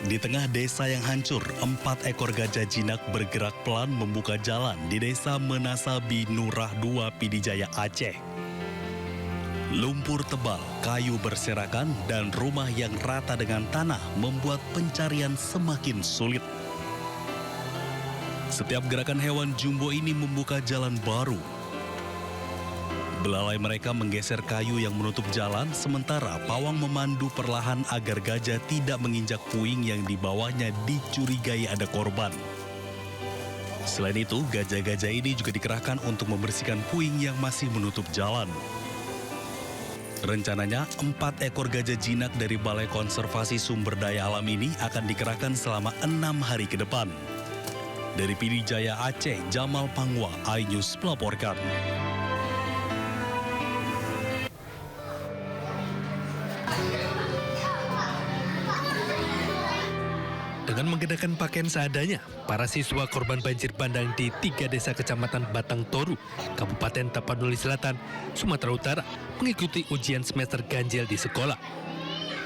Di tengah desa yang hancur, 4 ekor gajah jinak bergerak pelan membuka jalan di desa Menasabi Nurah 2 Pidijaya Aceh. Lumpur tebal, kayu berserakan, dan rumah yang rata dengan tanah membuat pencarian semakin sulit. Setiap gerakan hewan jumbo ini membuka jalan baru. Belalai mereka menggeser kayu yang menutup jalan, sementara pawang memandu perlahan agar gajah tidak menginjak puing yang di bawahnya dicurigai ada korban. Selain itu, gajah-gajah ini juga dikerahkan untuk membersihkan puing yang masih menutup jalan. Rencananya, 4 ekor gajah jinak dari Balai Konservasi Sumber Daya Alam ini akan dikerahkan selama 6 hari ke depan. Dari Pidijaya Aceh, Jamal Pangwa, iNews melaporkan. Dengan menggunakan pakaian seadanya, para siswa korban banjir bandang di 3 desa kecamatan Batang Toru, Kabupaten Tapanuli Selatan, Sumatera Utara, mengikuti ujian semester ganjil di sekolah.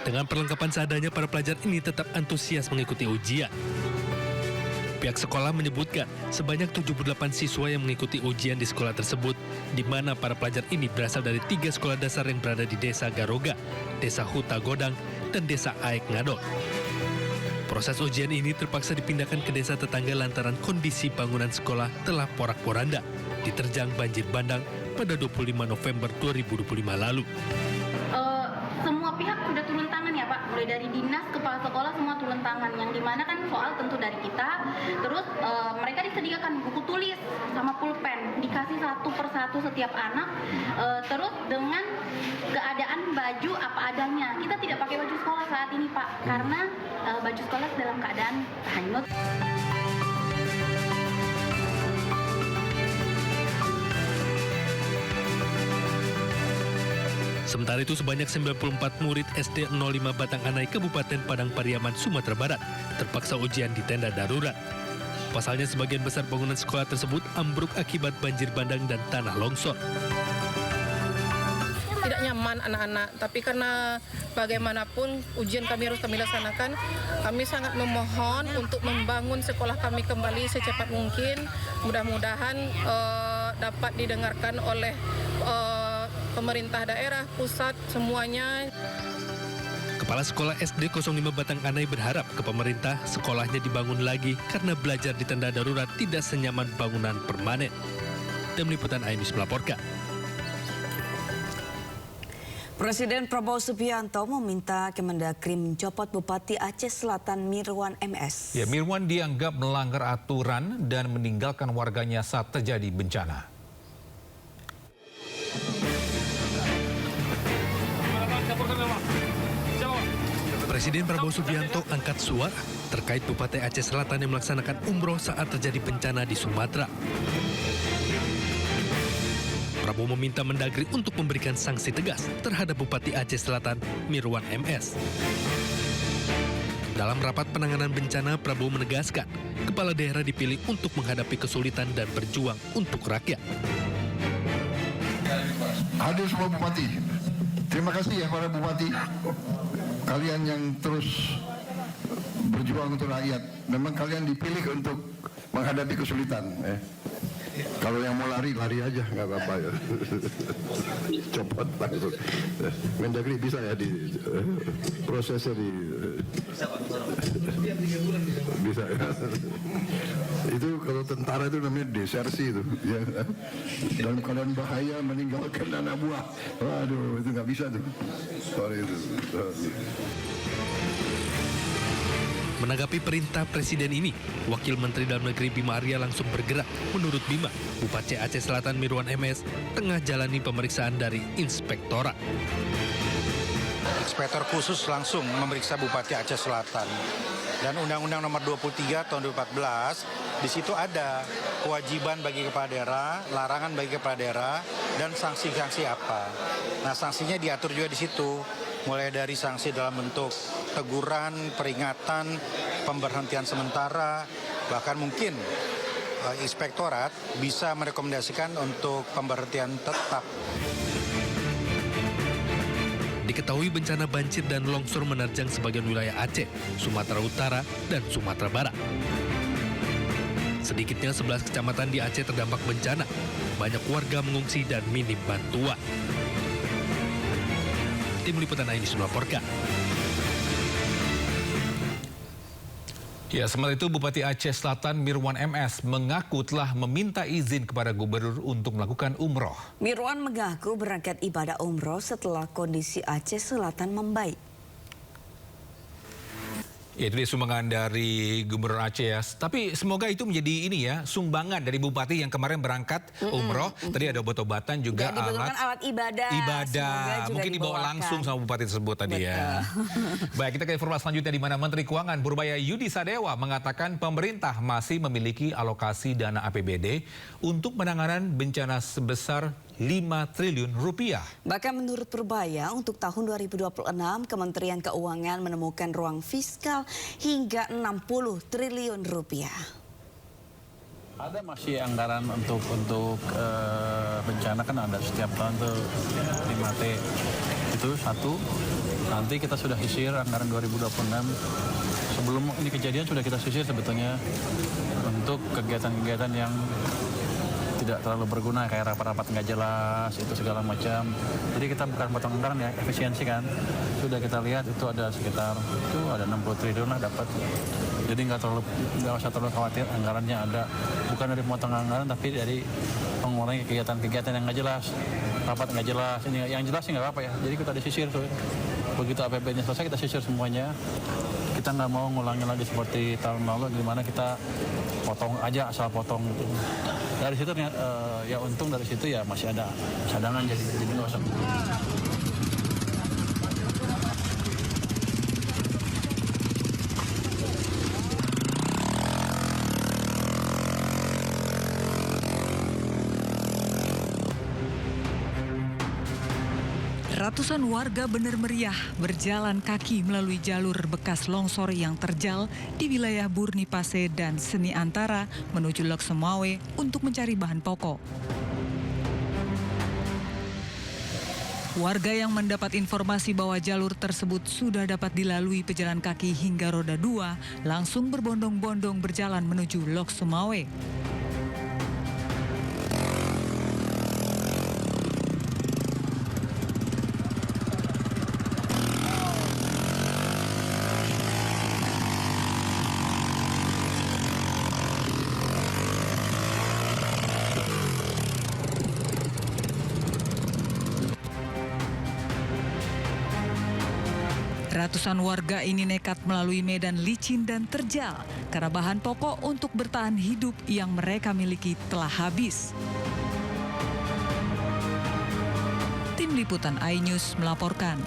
Dengan perlengkapan seadanya, para pelajar ini tetap antusias mengikuti ujian. Pihak sekolah menyebutkan sebanyak 78 siswa yang mengikuti ujian di sekolah tersebut, di mana para pelajar ini berasal dari 3 sekolah dasar yang berada di Desa Garoga, Desa Huta Godang, dan Desa Aek Ngadol. Proses ujian ini terpaksa dipindahkan ke desa tetangga lantaran kondisi bangunan sekolah telah porak-poranda, diterjang banjir bandang pada 25 November 2025 lalu. Semua pihak sudah turun tangan ya Pak, mulai dari dinas, kepala sekolah semua turun tangan, yang dimana kan soal tentu dari kita, terus mereka disediakan buku tulis sama pulpen, dikasih satu persatu setiap anak, terus dengan keadaan baju apa adanya. Kita tidak pakai baju sekolah saat ini Pak, karena baju sekolah dalam keadaan hanyut. Sementara itu sebanyak 94 murid SD 05 Batang Anai Kabupaten Padang Pariaman, Sumatera Barat terpaksa ujian di tenda darurat. Pasalnya sebagian besar bangunan sekolah tersebut ambruk akibat banjir bandang dan tanah longsor. Tidak nyaman anak-anak, tapi karena bagaimanapun ujian kami harus kami laksanakan, kami sangat memohon untuk membangun sekolah kami kembali secepat mungkin. Mudah-mudahan dapat didengarkan oleh pemerintah daerah, pusat, semuanya. Kepala Sekolah SD 05 Batang Anai berharap ke pemerintah sekolahnya dibangun lagi karena belajar di tenda darurat tidak senyaman bangunan permanen. Tim Liputan iNews melaporkan. Presiden Prabowo Subianto meminta Kemendagri mencopot Bupati Aceh Selatan Mirwan MS. Ya, Mirwan dianggap melanggar aturan dan meninggalkan warganya saat terjadi bencana. Presiden Prabowo Subianto angkat suara terkait Bupati Aceh Selatan yang melaksanakan umroh saat terjadi bencana di Sumatera. Prabowo meminta Mendagri untuk memberikan sanksi tegas terhadap Bupati Aceh Selatan Mirwan MS. Dalam rapat penanganan bencana, Prabowo menegaskan kepala daerah dipilih untuk menghadapi kesulitan dan berjuang untuk rakyat. Hadir semua bupati. Terima kasih ya para bupati. Kalian yang terus berjuang untuk rakyat. Memang kalian dipilih untuk menghadapi kesulitan. Kalau yang mau lari, lari aja, nggak apa-apa ya. Copot langsung. Mendagri bisa ya di prosesnya di... Bisa ya. Itu kalau tentara itu namanya desersi itu. Ya. Dalam keadaan bahaya meninggalkan anak buah. Waduh, itu nggak bisa tuh. Sorry itu. Menanggapi perintah Presiden ini, Wakil Menteri Dalam Negeri Bima Arya langsung bergerak. Menurut Bima, Bupati Aceh Selatan Mirwan MS tengah jalani pemeriksaan dari Inspektorat. Inspektor khusus langsung memeriksa Bupati Aceh Selatan. Dan Undang-Undang Nomor 23 Tahun 2014, di situ ada kewajiban bagi kepala daerah, larangan bagi kepala daerah, dan sanksi-sanksi apa. Nah, sanksinya diatur juga di situ. Mulai dari sanksi dalam bentuk teguran, peringatan, pemberhentian sementara, bahkan mungkin inspektorat bisa merekomendasikan untuk pemberhentian tetap. Diketahui bencana banjir dan longsor menerjang sebagian wilayah Aceh, Sumatera Utara, dan Sumatera Barat. Sedikitnya 11 kecamatan di Aceh terdampak bencana. Banyak warga mengungsi dan minim bantuan. Tim Liputan iNews melaporkan. Ya, sementara itu Bupati Aceh Selatan Mirwan MS mengaku telah meminta izin kepada gubernur untuk melakukan umroh. Mirwan mengaku berangkat ibadah umroh setelah kondisi Aceh Selatan membaik. Ya, itu dia sumbangan dari Gubernur Aceh ya. Tapi semoga itu menjadi ini ya, sumbangan dari Bupati yang kemarin berangkat umroh. Tadi ada obat-obatan juga, Ya, dibutuhkan alat ibadah. Semoga juga mungkin dibawa dibawakan langsung sama Bupati tersebut tadi ya. Baik, kita ke informasi selanjutnya di mana Menteri Keuangan Purbaya Yudi Sadewa mengatakan pemerintah masih memiliki alokasi dana APBD untuk penanganan bencana sebesar 5 triliun rupiah. Bahkan menurut Purbaya, untuk tahun 2026, Kementerian Keuangan menemukan ruang fiskal hingga 60 triliun rupiah. Ada masih anggaran untuk bencana, kan ada setiap tahun tuh 5T. Itu satu, nanti kita sudah sisir anggaran 2026. Sebelum ini kejadian sudah kita sisir sebetulnya untuk kegiatan-kegiatan yang tidak terlalu berguna, kayak rapat-rapat nggak jelas, itu segala macam. Jadi kita bukan potong anggaran ya, efisiensi kan. Sudah kita lihat itu ada sekitar, itu ada 60 triliun lah dapat. Jadi nggak usah terlalu khawatir, anggarannya ada. Bukan dari potong anggaran, tapi dari mengurangi kegiatan-kegiatan yang nggak jelas. Rapat nggak jelas, ini yang jelas sih nggak apa-apa ya. Jadi kita disisir tuh. Begitu APBD-nya selesai, kita sisir semuanya. Kita nggak mau ngulangi lagi seperti tahun lalu, di mana kita potong aja, asal potong gitu. Dari situ ya untung dari situ ya masih ada cadangan, jadi nggak usah. Ratusan warga benar meriah berjalan kaki melalui jalur bekas longsor yang terjal di wilayah Burnipase dan Seni Antara menuju Lok Sumawe untuk mencari bahan pokok. Warga yang mendapat informasi bahwa jalur tersebut sudah dapat dilalui pejalan kaki hingga roda 2 langsung berbondong-bondong berjalan menuju Lok Sumawe. Ratusan warga ini nekat melalui medan licin dan terjal karena bahan pokok untuk bertahan hidup yang mereka miliki telah habis. Tim Liputan iNews melaporkan.